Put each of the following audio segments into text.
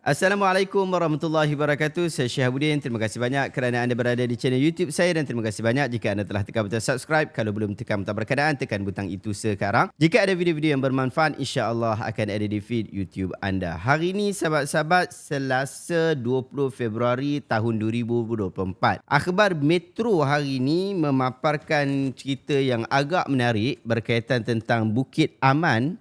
Assalamualaikum warahmatullahi wabarakatuh. Saya Syihabuddin. Terima kasih banyak kerana anda berada di channel YouTube saya dan terima kasih banyak jika anda telah tekan butang subscribe. Kalau belum tekan butang berkenaan, tekan butang itu sekarang. Jika ada video-video yang bermanfaat, insya-Allah akan ada di feed YouTube anda. Hari ini sahabat-sahabat, Selasa 20 Februari tahun 2024. Akhbar Metro hari ini memaparkan cerita yang agak menarik berkaitan tentang Bukit Aman.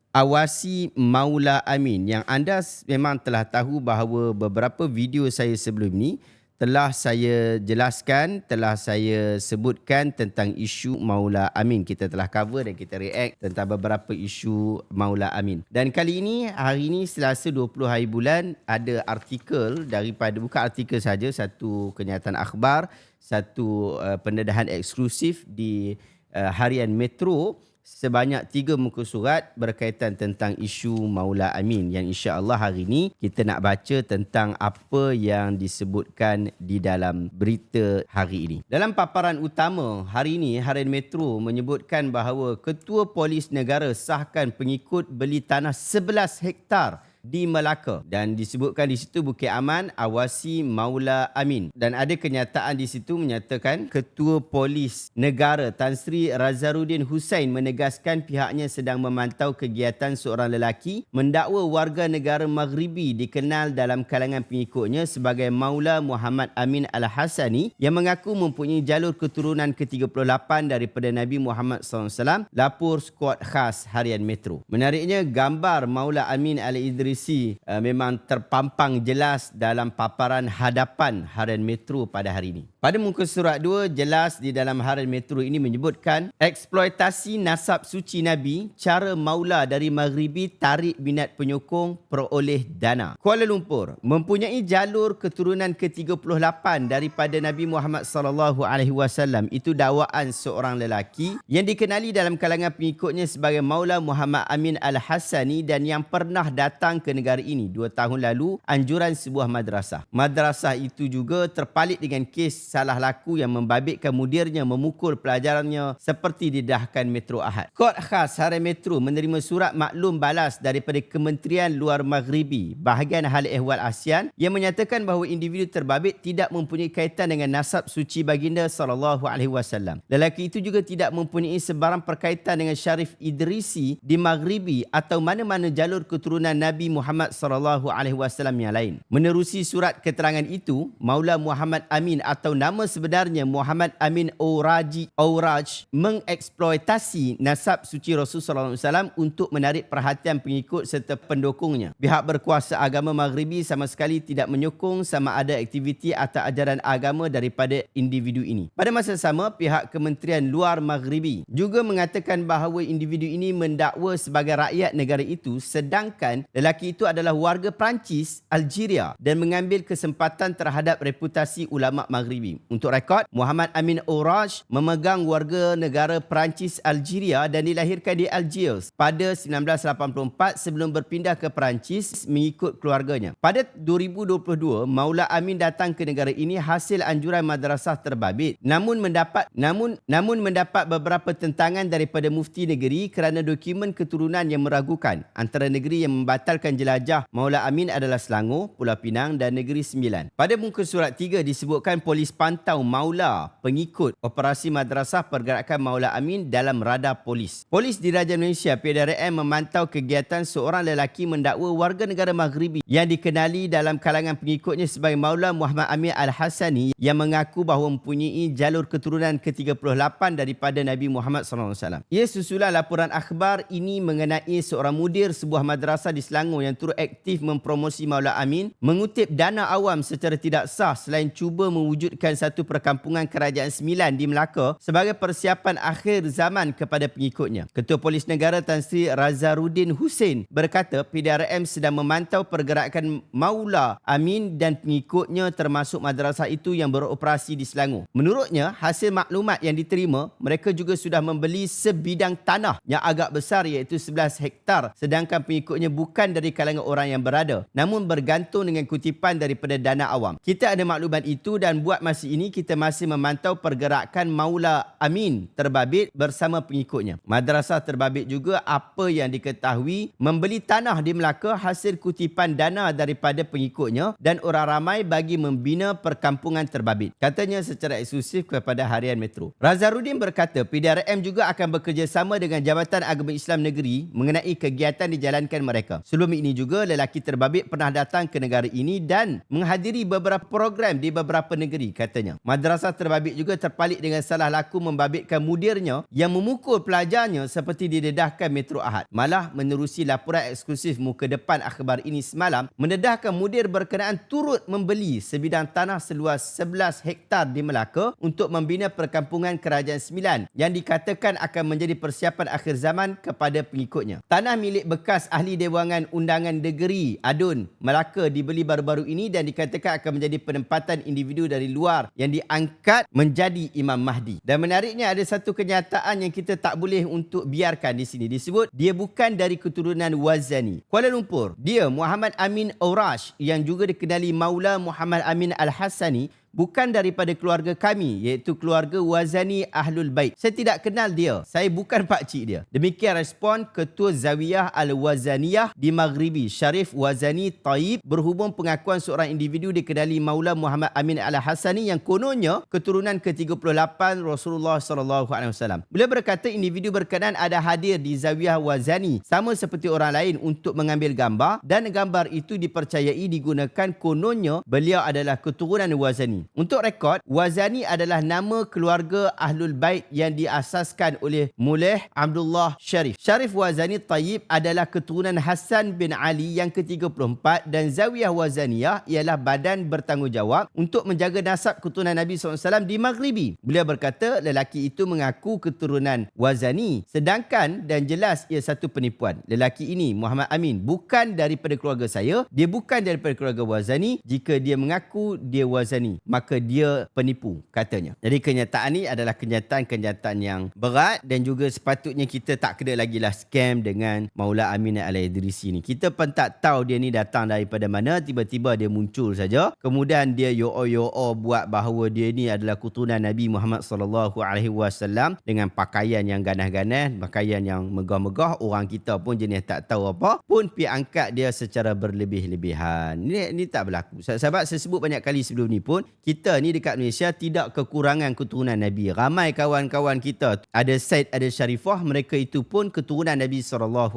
Awasi Maula Amin, yang anda memang telah tahu bahawa beberapa video saya sebelum ni telah saya jelaskan, telah saya sebutkan tentang isu Maula Amin. Kita telah cover dan kita react tentang beberapa isu Maula Amin. Dan kali ini, hari ini Selasa 20 hari bulan, ada artikel daripada, bukan artikel saja, satu kenyataan akhbar, satu pendedahan eksklusif di harian Metro, sebanyak 3 muka surat berkaitan tentang isu Maula Amin, yang insya-Allah hari ini kita nak baca tentang apa yang disebutkan di dalam berita hari ini. Dalam paparan utama hari ini, harian Metro menyebutkan bahawa Ketua Polis Negara sahkan pengikut beli tanah 11 hektar di Melaka dan disebutkan di situ Bukit Aman awasi Maula Amin, dan ada kenyataan di situ menyatakan Ketua Polis Negara Tan Sri Razaruddin Hussein menegaskan pihaknya sedang memantau kegiatan seorang lelaki mendakwa warga negara Maghribi dikenal dalam kalangan pengikutnya sebagai Maula Muhammad Amin Al-Hassani yang mengaku mempunyai jalur keturunan ke-38 daripada Nabi Muhammad SAW. Lapor skuad khas harian Metro. Menariknya, gambar Maula Amin Al-Idrisi memang terpampang jelas dalam paparan hadapan harian Metro pada hari ini. Pada muka surat 2, jelas di dalam harian Metro ini menyebutkan eksploitasi nasab suci Nabi, cara Maula dari Maghribi tarik minat penyokong, peroleh dana. Kuala Lumpur mempunyai jalur keturunan ke-38 daripada Nabi Muhammad SAW. Itu dakwaan seorang lelaki yang dikenali dalam kalangan pengikutnya sebagai Maula Muhammad Amin Al-Hassani dan yang pernah datang ke negara ini 2 tahun lalu anjuran sebuah madrasah. Madrasah itu juga terpalit dengan kes salah laku yang membabitkan mudirnya memukul pelajarannya seperti didahkan Metro Ahad. Kod khas harian Metro menerima surat maklum balas daripada Kementerian Luar Maghribi, bahagian hal ehwal ASEAN, yang menyatakan bahawa individu terbabit tidak mempunyai kaitan dengan nasab suci baginda SAW. Lelaki itu juga tidak mempunyai sebarang perkaitan dengan Syarif Idrisi di Maghribi atau mana-mana jalur keturunan Nabi Muhammad SAW yang lain. Menerusi surat keterangan itu, Maula Muhammad Amin atau nama sebenarnya Muhammad Amin Auraj mengeksploitasi nasab suci Rasulullah SAW untuk menarik perhatian pengikut serta pendukungnya. Pihak berkuasa agama Maghribi sama sekali tidak menyokong sama ada aktiviti atau ajaran agama daripada individu ini. Pada masa sama, pihak Kementerian Luar Maghribi juga mengatakan bahawa individu ini mendakwa sebagai rakyat negara itu, sedangkan lelaki itu adalah warga Perancis, Algeria, dan mengambil kesempatan terhadap reputasi ulama Maghribi. Untuk rekod, Muhammad Amin Auraj memegang warga negara Perancis Algeria dan dilahirkan di Algiers pada 1984 sebelum berpindah ke Perancis mengikut keluarganya. Pada 2022, Maula Amin datang ke negara ini hasil anjuran madrasah terbabit, namun mendapat beberapa tentangan daripada mufti negeri kerana dokumen keturunan yang meragukan. Antara negeri yang membatalkan jelajah Maula Amin adalah Selangor, Pulau Pinang dan Negeri Sembilan. Pada muka surat 3 disebutkan polis pantau Maula pengikut operasi madrasah pergerakan Maula Amin dalam radar polis. Polis Diraja Malaysia PDRM memantau kegiatan seorang lelaki mendakwa warga negara Maghribi yang dikenali dalam kalangan pengikutnya sebagai Maula Muhammad Amin Al-Hassani yang mengaku bahawa mempunyai jalur keturunan ke-38 daripada Nabi Muhammad SAW. Ia susulan laporan akhbar ini mengenai seorang mudir sebuah madrasah di Selangor yang turut aktif mempromosi Maula Amin mengutip dana awam secara tidak sah selain cuba mewujudkan satu perkampungan kerajaan sembilan di Melaka sebagai persiapan akhir zaman kepada pengikutnya. Ketua Polis Negara Tan Sri Razaruddin Hussein berkata PDRM sedang memantau pergerakan Maula Amin dan pengikutnya termasuk madrasah itu yang beroperasi di Selangor. Menurutnya, hasil maklumat yang diterima, mereka juga sudah membeli sebidang tanah yang agak besar iaitu 11 hektar, sedangkan pengikutnya bukan dari kalangan orang yang berada, namun bergantung dengan kutipan daripada dana awam. Kita ada maklumat itu dan buat masa situasi ini kita masih memantau pergerakan Maula Amin Terbabit bersama pengikutnya. Madrasah Terbabit juga apa yang diketahui membeli tanah di Melaka hasil kutipan dana daripada pengikutnya dan orang ramai bagi membina perkampungan Terbabit. Katanya secara eksklusif kepada Harian Metro. Razarudin berkata PDRM juga akan bekerjasama dengan Jabatan Agama Islam Negeri mengenai kegiatan dijalankan mereka. Sebelum ini juga lelaki Terbabit pernah datang ke negara ini dan menghadiri beberapa program di beberapa negeri katanya. Madrasah Terbabit juga terpalit dengan salah laku membabitkan mudirnya yang memukul pelajarnya seperti didedahkan Metro Ahad. Malah menerusi laporan eksklusif muka depan akhbar ini semalam, mendedahkan mudir berkenaan turut membeli sebidang tanah seluas 11 hektar di Melaka untuk membina perkampungan Kerajaan Sembilan yang dikatakan akan menjadi persiapan akhir zaman kepada pengikutnya. Tanah milik bekas Ahli Dewangan Undangan Negeri Adun Melaka dibeli baru-baru ini dan dikatakan akan menjadi penempatan individu dari luar yang diangkat menjadi Imam Mahdi. Dan menariknya ada satu kenyataan yang kita tak boleh untuk biarkan di sini. Disebut dia bukan dari keturunan Wazani. Kuala Lumpur, dia Muhammad Amin Aurash yang juga dikenali Maula Muhammad Amin Al-Hassani bukan daripada keluarga kami, iaitu keluarga Wazani Ahlul Bait. Saya tidak kenal dia. Saya bukan pakcik dia. Demikian respon Ketua Zawiyah Al-Wazaniyah di Maghribi, Syarif Wazani Taib, berhubung pengakuan seorang individu dikenali Maula Muhammad Amin Al-Hassani yang kononnya keturunan ke-38 Rasulullah SAW. Beliau berkata individu berkenaan ada hadir di Zawiyah Wazani sama seperti orang lain untuk mengambil gambar dan gambar itu dipercayai digunakan kononnya beliau adalah keturunan Wazani. Untuk rekod, Wazani adalah nama keluarga Ahlul Bait yang diasaskan oleh Mulih Abdullah Syarif. Syarif Wazani Tayyib adalah keturunan Hasan bin Ali yang ke-34 dan Zawiyah Wazaniyah ialah badan bertanggungjawab untuk menjaga nasab keturunan Nabi SAW di Maghribi. Beliau berkata lelaki itu mengaku keturunan Wazani sedangkan dan jelas ia satu penipuan. Lelaki ini Muhammad Amin bukan daripada keluarga saya, dia bukan daripada keluarga Wazani. Jika dia mengaku dia Wazani, maka dia penipu katanya. Jadi kenyataan ni adalah kenyataan yang berat dan juga sepatutnya kita tak kena lagi lah scam dengan Maula Amin Al-Idrisi ni. Kita pun tak tahu dia ni datang daripada mana, tiba-tiba dia muncul saja. Kemudian dia yo-o buat bahawa dia ni adalah keturunan Nabi Muhammad SAW dengan pakaian yang ganas-ganas, pakaian yang megah-megah. Orang kita pun jenis tak tahu apa pun pi angkat dia secara berlebih-lebihan. Ni tak berlaku. Sebab saya sebut banyak kali sebelum ni pun, kita ni dekat Malaysia tidak kekurangan keturunan Nabi. Ramai kawan-kawan kita ada Said, ada Syarifah, mereka itu pun keturunan Nabi SAW.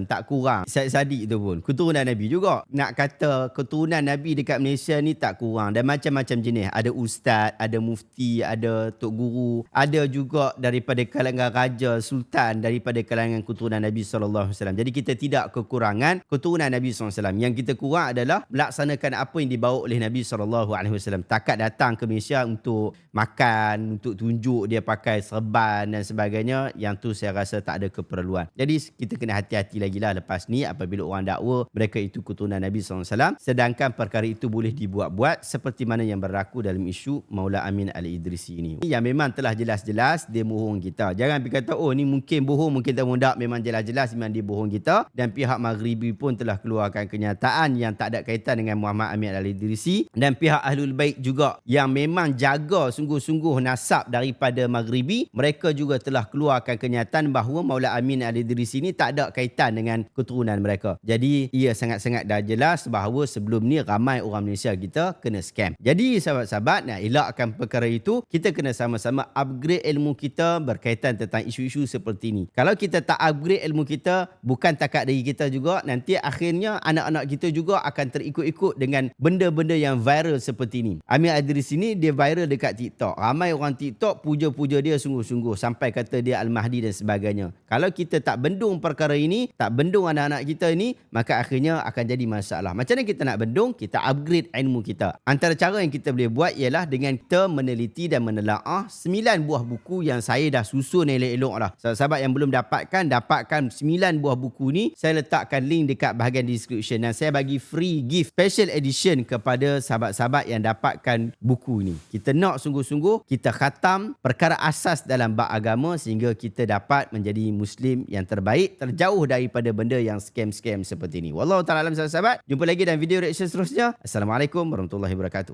Tak kurang. Said Sadiq tu pun keturunan Nabi juga. Nak kata keturunan Nabi dekat Malaysia ni tak kurang. Dan macam-macam jenis. Ada ustaz, ada mufti, ada tok guru, ada juga daripada kalangan raja, sultan, daripada kalangan keturunan Nabi SAW. Jadi kita tidak kekurangan keturunan Nabi SAW. Yang kita kurang adalah melaksanakan apa yang dibawa oleh Nabi SAW. Takat datang ke Malaysia untuk makan, untuk tunjuk dia pakai serban dan sebagainya, yang tu saya rasa tak ada keperluan. Jadi kita kena hati-hati lagi lah lepas ni apabila orang dakwa mereka itu keturunan Nabi SAW, sedangkan perkara itu boleh dibuat-buat seperti mana yang berlaku dalam isu Maula Amin Al-Idrisi ini, yang memang telah jelas-jelas dia bohong kita. Jangan pergi kata oh ni mungkin bohong, mungkin tak mudah. Memang jelas-jelas memang dia bohong kita, dan pihak Maghribi pun telah keluarkan kenyataan yang tak ada kaitan dengan Muhammad Amin Al-Idrisi, dan pihak Ahlul Bait juga yang memang jaga sungguh-sungguh nasab daripada Maghribi, mereka juga telah keluarkan kenyataan bahawa Maula Amin Al-Idrisi ini tak ada kaitan dengan keturunan mereka. Jadi ia sangat-sangat dah jelas bahawa sebelum ni ramai orang Malaysia kita kena scam. Jadi sahabat-sahabat, nak elakkan perkara itu, kita kena sama-sama upgrade ilmu kita berkaitan tentang isu-isu seperti ini. Kalau kita tak upgrade ilmu kita, bukan takat diri kita juga, nanti akhirnya anak-anak kita juga akan terikut-ikut dengan benda-benda yang viral seperti ini. Amin Al-Idrisi ni dia viral dekat TikTok. Ramai orang TikTok puja-puja dia sungguh-sungguh sampai kata dia Al-Mahdi dan sebagainya. Kalau kita tak bendung perkara ini, tak bendung anak-anak kita ini, maka akhirnya akan jadi masalah. Macam mana kita nak bendung? Kita upgrade ilmu kita. Antara cara yang kita boleh buat ialah dengan kita meneliti dan menelaah 9 buah buku yang saya dah susun elok-elok lah. Sahabat-sahabat yang belum dapatkan 9 buah buku ni, saya letakkan link dekat bahagian description, dan saya bagi free gift special edition kepada sahabat-sahabat yang dapatkan buku ni. Kita nak sungguh-sungguh kita khatam perkara asas dalam bab agama sehingga kita dapat menjadi Muslim yang terbaik, terjauh daripada benda yang scam-scam seperti ni. Wallahu ta'ala alam sahabat-sahabat. Jumpa lagi dalam video reaction seterusnya. Assalamualaikum warahmatullahi wabarakatuh.